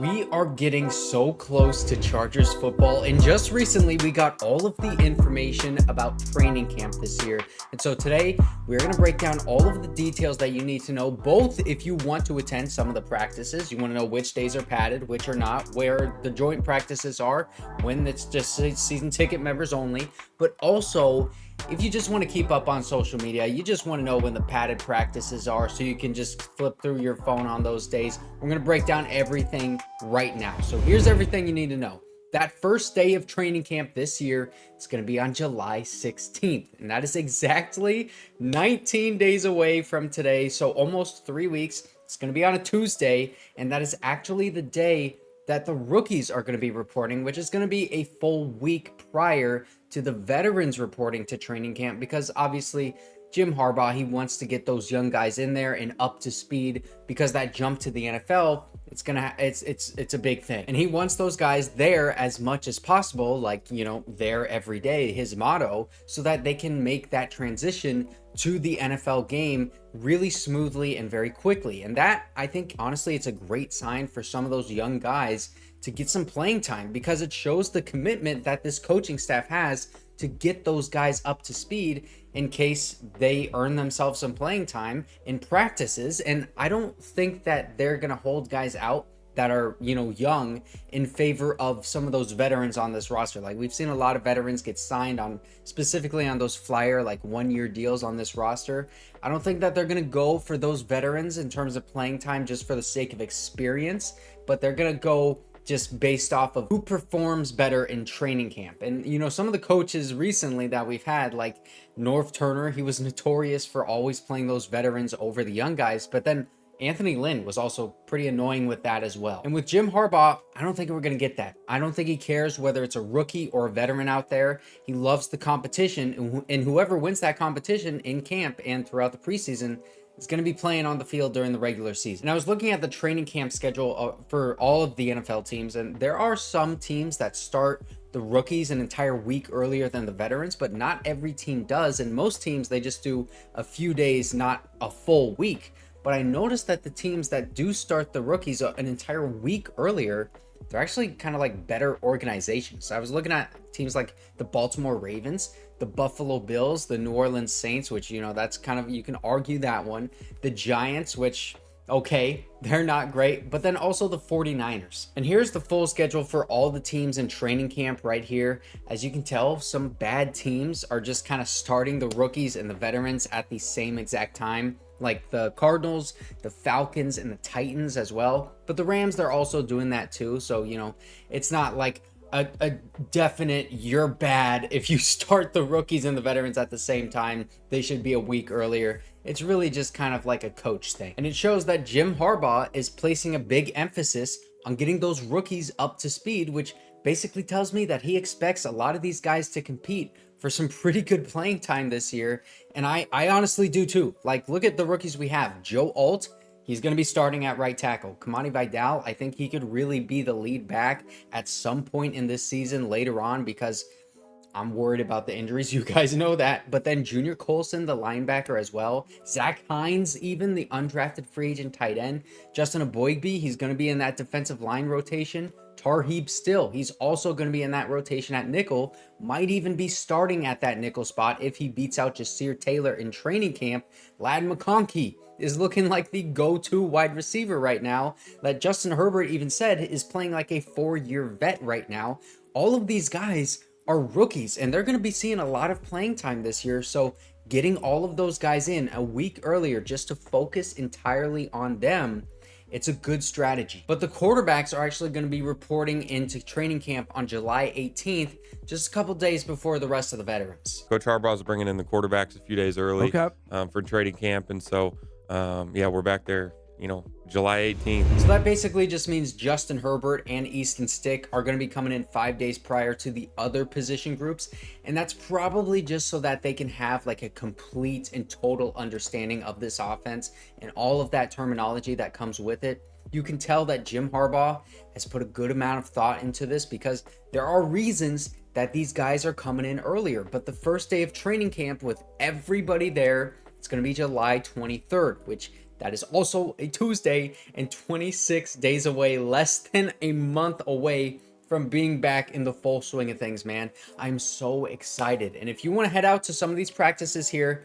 We are getting so close to Chargers football, and just recently we got all of the information about training camp this year. And so today we're going to break down all of the details that you need to know, both if you want to attend some of the practices, you want to know which days are padded, which are not, where the joint practices are, when it's just season ticket members only, but also if you just want to keep up on social media, you just want to know when the padded practices are so you can just flip through your phone on those days. We're going to break down everything right now. So here's everything you need to know. That first day of training camp this year is going to be on July 16th, and that is exactly 19 days away from today. So almost 3 weeks. It's going to be on a Tuesday, and that is actually the day that the rookies are going to be reporting, which is going to be a full week prior to the veterans reporting to training camp, because obviously Jim Harbaugh, he wants to get those young guys in there and up to speed, because that jump to the NFL, it's a big thing. And he wants those guys there as much as possible, like, you know, there every day, his motto, so that they can make that transition to the NFL game really smoothly and very quickly. And that, I think, honestly, it's a great sign for some of those young guys to get some playing time, because it shows the commitment that this coaching staff has to get those guys up to speed in case they earn themselves some playing time in practices. And I don't think that they're going to hold guys out that are, you know, young in favor of some of those veterans on this roster. Like, we've seen a lot of veterans get signed on, specifically on those flyer, like 1-year deals on this roster. I don't think that they're going to go for those veterans in terms of playing time just for the sake of experience, but they're going to go just based off of who performs better in training camp. And, you know, some of the coaches recently that we've had, like Norv Turner, he was notorious for always playing those veterans over the young guys, but then Anthony Lynn was also pretty annoying with that as well. And with Jim Harbaugh, I don't think we're going to get that. I don't think he cares whether it's a rookie or a veteran out there. He loves the competition, and whoever wins that competition in camp and throughout the preseason is going to be playing on the field during the regular season. And I was looking at the training camp schedule for all of the NFL teams, and there are some teams that start the rookies an entire week earlier than the veterans, but not every team does. And most teams, they just do a few days, not a full week. But I noticed that the teams that do start the rookies an entire week earlier, they're actually kind of like better organizations. So I was looking at teams like the Baltimore Ravens, the Buffalo Bills, the New Orleans Saints, which, you know, that's kind of, you can argue that one. The Giants, which, okay, they're not great, but then also the 49ers. And here's the full schedule for all the teams in training camp right here. As you can tell, some bad teams are just kind of starting the rookies and the veterans at the same exact time, like the Cardinals, the Falcons, and the Titans as well. But the Rams, they're also doing that too. So, you know, it's not like a definite you're bad if you start the rookies and the veterans at the same time. They should be a week earlier. It's really just kind of like a coach thing. And it shows that Jim Harbaugh is placing a big emphasis on getting those rookies up to speed, which basically tells me that he expects a lot of these guys to compete for some pretty good playing time this year. And I honestly do too. Like, look at the rookies we have. Joe Alt, he's going to be starting at right tackle. Kimani Vidal, I think he could really be the lead back at some point in this season later on, because I'm worried about the injuries. You guys know that. But then Junior Colson, the linebacker as well. Zach Hines, even the undrafted free agent tight end. Justin Aboigbe, he's going to be in that defensive line rotation. Tarheeb Still, he's also going to be in that rotation at nickel. Might even be starting at that nickel spot if he beats out Jasir Taylor in training camp. Ladd McConkey is looking like the go-to wide receiver right now, that Justin Herbert even said is playing like a 4-year vet right now. All of these guys are rookies, and they're going to be seeing a lot of playing time this year. So getting all of those guys in a week earlier just to focus entirely on them, it's a good strategy. But the quarterbacks are actually going to be reporting into training camp on July 18th, just a couple days before the rest of the veterans. Coach Harbaugh is bringing in the quarterbacks a few days early for training camp. And so, yeah, we're back there, you know, July 18th. So that basically just means Justin Herbert and Easton Stick are going to be coming in 5 days prior to the other position groups. And that's probably just so that they can have like a complete and total understanding of this offense and all of that terminology that comes with it. You can tell that Jim Harbaugh has put a good amount of thought into this, because there are reasons that these guys are coming in earlier. But the first day of training camp with everybody there, it's going to be July 23rd, which That is also a Tuesday and 26 days away, less than a month away from being back in the full swing of things, man. I'm so excited. And if you want to head out to some of these practices here,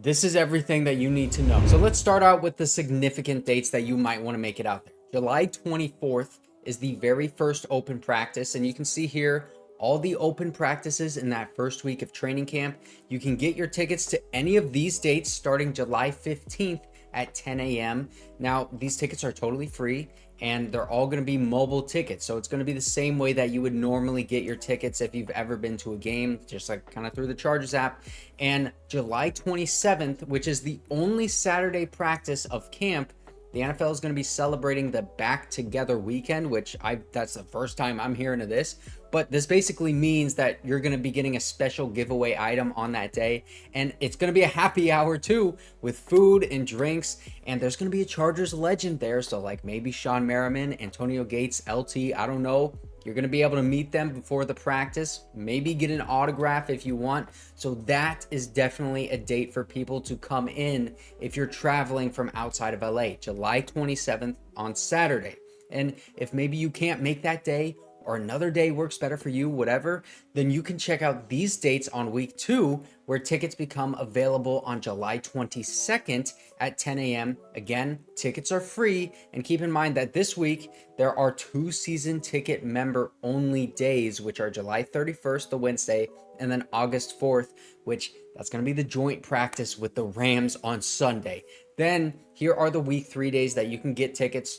this is everything that you need to know. So let's start out with the significant dates that you might want to make it out there. July 24th is the very first open practice, and you can see here all the open practices in that first week of training camp. You can get your tickets to any of these dates starting July 15th at 10 a.m. Now, these tickets are totally free, and they're all going to be mobile tickets. So it's going to be the same way that you would normally get your tickets if you've ever been to a game, just like kind of through the Chargers app. And July 27th, which is the only Saturday practice of camp, the NFL is going to be celebrating the back together weekend, which that's the first time I'm hearing of this. But this basically means that you're going to be getting a special giveaway item on that day. And it's going to be a happy hour too, with food and drinks. And there's going to be a Chargers legend there. So like maybe Sean Merriman, Antonio Gates, LT, I don't know. You're going to be able to meet them before the practice, maybe get an autograph if you want. So that is definitely a date for people to come in if you're traveling from outside of LA, July 27th on Saturday. And if maybe you can't make that day, or another day works better for you, whatever, then you can check out these dates on week 2, where tickets become available on July 22nd at 10 a.m. Again, tickets are free, and keep in mind that this week there are 2 season ticket member only days, which are July 31st, the Wednesday, and then August 4th, which that's going to be the joint practice with the Rams on Sunday. Then here are the week 3 days that you can get tickets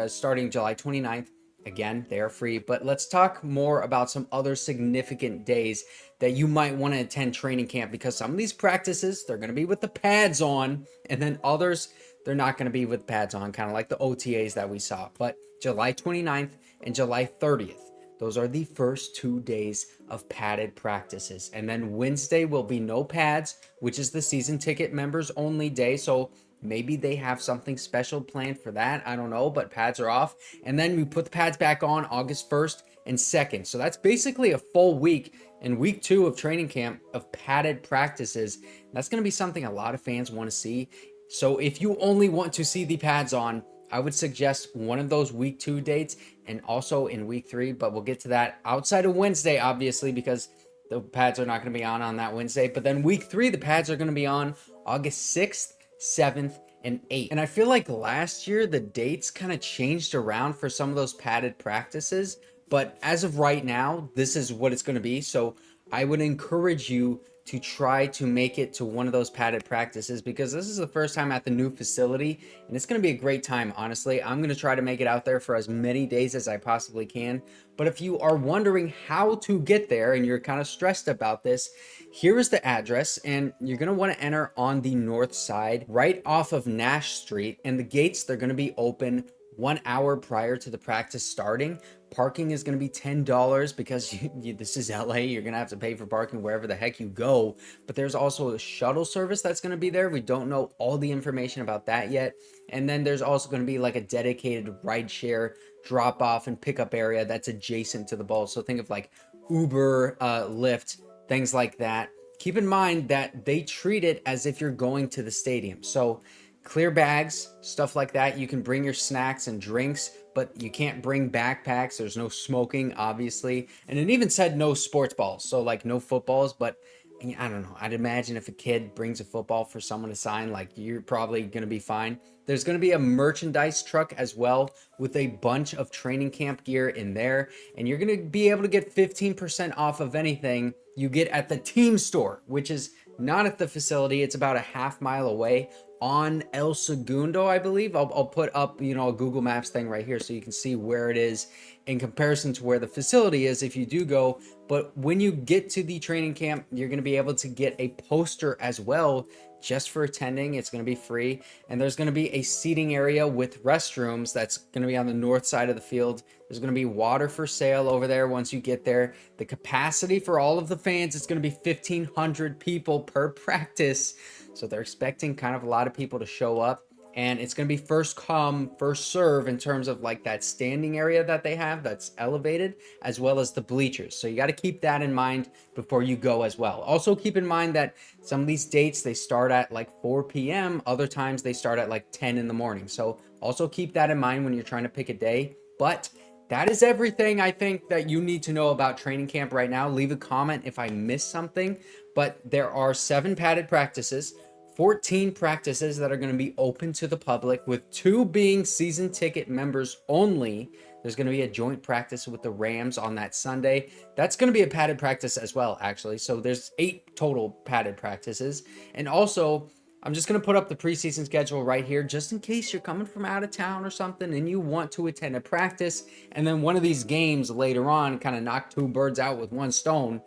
starting July 29th. Again, they are free, but let's talk more about some other significant days that you might want to attend training camp, because some of these practices, they're going to be with the pads on, and then others, they're not going to be with pads on, kind of like the OTAs that we saw. But July 29th and July 30th, those are the first 2 days of padded practices. And then Wednesday will be no pads, which is the season ticket members only day. So maybe they have something special planned for that. I don't know, but pads are off. And then we put the pads back on August 1st and 2nd. So that's basically a full week in week 2 of training camp of padded practices. That's going to be something a lot of fans want to see. So if you only want to see the pads on, I would suggest one of those week 2 dates and also in week 3, but we'll get to that outside of Wednesday, obviously, because the pads are not going to be on that Wednesday. But then week 3, the pads are going to be on August 6th, 7th, and 8th. And I feel like last year the dates kind of changed around for some of those padded practices, but as of right now, this is what it's going to be. So I would encourage you to try to make it to one of those padded practices, because this is the first time at the new facility, and it's going to be a great time. Honestly, I'm going to try to make it out there for as many days as I possibly can. But if you are wondering how to get there and you're kind of stressed about this, here is the address, and you're going to want to enter on the north side right off of Nash Street, and the gates, they're going to be open 1 hour prior to the practice starting. Parking is going to be $10 because this is LA. You're going to have to pay for parking wherever the heck you go. But there's also a shuttle service that's going to be there. We don't know all the information about that yet. And then there's also going to be like a dedicated rideshare drop off and pickup area that's adjacent to the bowl. So think of like Uber, Lyft, things like that. Keep in mind that they treat it as if you're going to the stadium. So clear bags, stuff like that. You can bring your snacks and drinks, but you can't bring backpacks. There's no smoking, obviously. And it even said no sports balls. So like no footballs, but I don't know. I'd imagine if a kid brings a football for someone to sign, like you're probably going to be fine. There's going to be a merchandise truck as well with a bunch of training camp gear in there. And you're going to be able to get 15% off of anything you get at the team store, which is not at the facility. It's about a half mile away on El Segundo, I believe. I'll put up, a Google Maps thing right here so you can see where it is in comparison to where the facility is if you do go. But when you get to the training camp, you're going to be able to get a poster as well just for attending. It's going to be free. And there's going to be a seating area with restrooms that's going to be on the north side of the field. There's going to be water for sale over there once you get there. The capacity for all of the fans is going to be 1,500 people per practice. So they're expecting kind of a lot of people to show up. and it's going to be first come, first serve in terms of like that standing area that they have that's elevated, as well as the bleachers. So you got to keep that in mind before you go as well. Also keep in mind that some of these dates, they start at like 4 p.m. Other times they start at like 10 in the morning. So also keep that in mind when you're trying to pick a day. But that is everything I think that you need to know about training camp right now. Leave a comment if I missed something, but there are 7 padded practices, 14 practices that are going to be open to the public, with 2 being season ticket members only. There's going to be a joint practice with the Rams on that Sunday. That's going to be a padded practice as well, actually. So there's 8 total padded practices. And also, I'm just going to put up the preseason schedule right here, just in case you're coming from out of town or something and you want to attend a practice, and then one of these games later on kind of knock 2 birds out with 1 stone.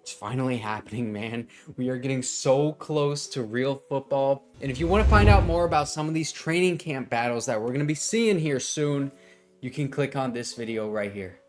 It's finally happening, man. We are getting so close to real football. And if you want to find out more about some of these training camp battles that we're going to be seeing here soon, you can click on this video right here.